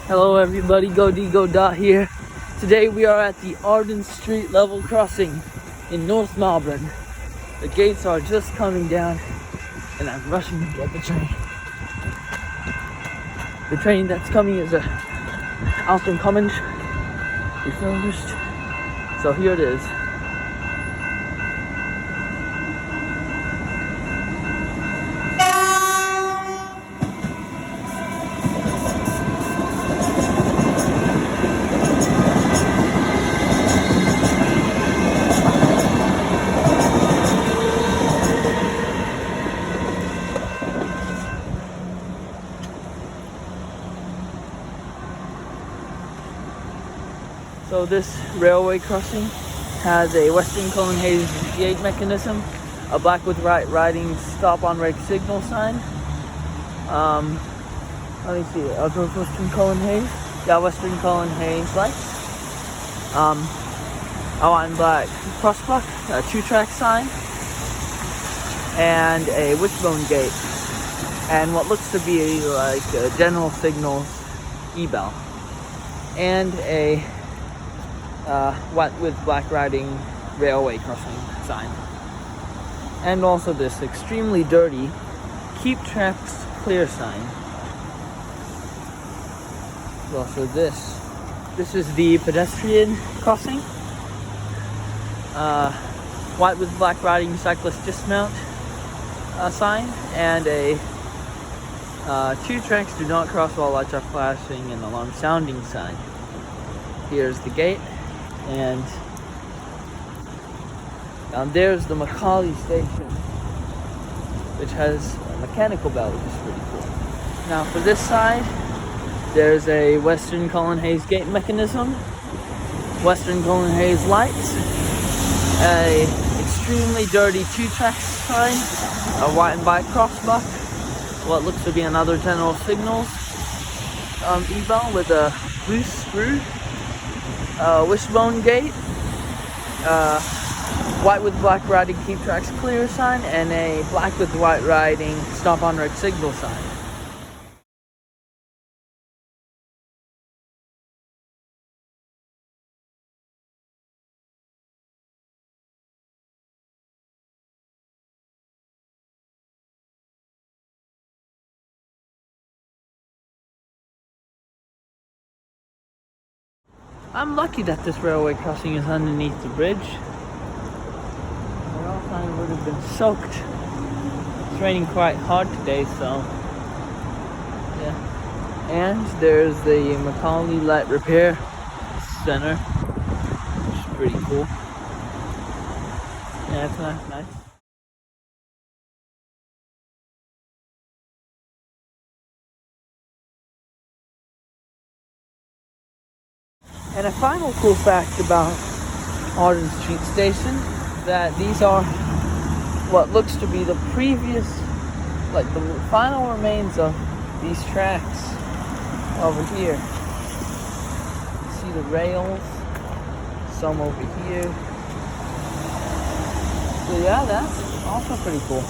Hello everybody, Go here. Today we are at the Arden Street level crossing in North Melbourne. The gates are just coming down and I'm rushing to get the train. The train that's coming is a Alston Cummins refurbished. So here it is. So this railway crossing has a Western Cullen Hayes gate mechanism, a black with right riding stop on red signal sign. Let me see, are those Western Cullen Hayes? Yeah, Western Cullen Hayes lights. A white and black crossbuck, a 2-track sign, and a wishbone gate, and what looks to be like a general signals e-bell, and a white with black riding railway crossing sign, and also this extremely dirty keep tracks clear sign. Also this is the pedestrian crossing, white with black riding cyclist dismount sign, and a 2 tracks do not cross while lights are flashing and alarm sounding sign. Here's the gate. And down there's the Macaulay station, which has a mechanical bell, which is pretty cool. Now for this side, there's a Western Cullen Hayes gate mechanism, Western Cullen Hayes lights, a extremely dirty 2-track sign, a white and black crossbuck, what looks to be another general signals e-bell with a loose screw, wishbone gate, white with black riding keep tracks clear sign, and a black with white riding stop on red signal sign. I'm lucky that this railway crossing is underneath the bridge, or else I would have been soaked. It's raining quite hard today, so yeah. And there's the Macaulay Light Repair Center, which is pretty cool. Yeah, it's nice. And a final cool fact about Arden Street Station, that these are what looks to be the previous, like the final remains of these tracks over here. You see the rails, some over here. So yeah, that's also pretty cool.